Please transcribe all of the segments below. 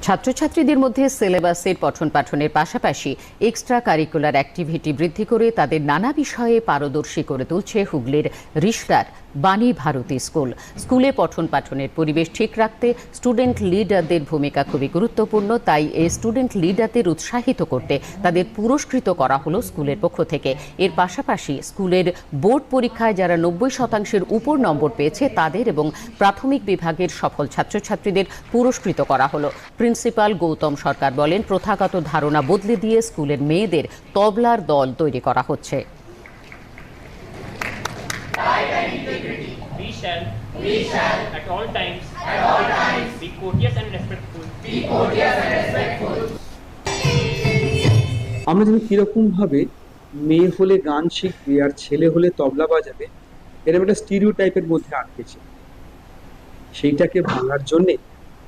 ছাত্রছাত্রীদের মধ্যে সিলেবাসের পঠন পাঠনের পাশাপাশি এক্সট্রা কারিকুলার অ্যাক্টিভিটি বৃদ্ধি করে তাদের নানা বিষয়ে পারদর্শী করে তুলছে হুগলির রিষড়ার বাণী ভারতী স্কুল। স্কুলে পঠন পাঠনের পরিবেশ ঠিক রাখতে স্টুডেন্ট লিডারদের ভূমিকা খুবই গুরুত্বপূর্ণ। তাই এই স্টুডেন্ট লিডারদের উৎসাহিত করতে তাদের পুরস্কৃত করা হলো স্কুলের পক্ষ থেকে। এর পাশাপাশি স্কুলের বোর্ড পরীক্ষায় যারা 90% উপর নম্বর পেয়েছে তাদের এবং প্রাথমিক বিভাগের সফল ছাত্রছাত্রীদের পুরস্কৃত করা হলো। প্রিন্সিপাল গৌতম সরকার বলেন, প্রথাগত ধারণা বদলে দিয়ে স্কুলের মেয়েদের তবলার দল তৈরি করা হচ্ছে। We shall at all times be courteous and respectful. আমরা যেন কিরকম ভাবে মেয়ে হলে গান শিখবে আর ছেলে হলে তবলা বাজাবে এরকম একটা স্টিরিওটাইপের মধ্যে আটকেছে, সেইটাকে ভাঙার জন্যে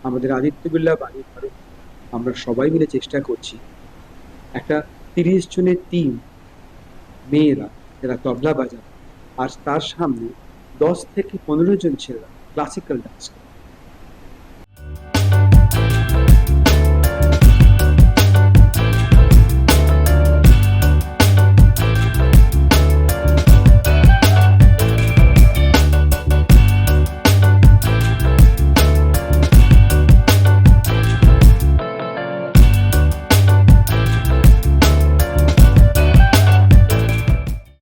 আমাদের আদিত্য বিড়লা বাণী ভারত আমরা সবাই মিলে চেষ্টা করছি। একটা 30 জনের টিম মেয়েরা যারা তবলা বাজাবে আর তার সামনে 10 থেকে 15 জন ছেলেরা ক্লাসিক্যাল ডান্স করে।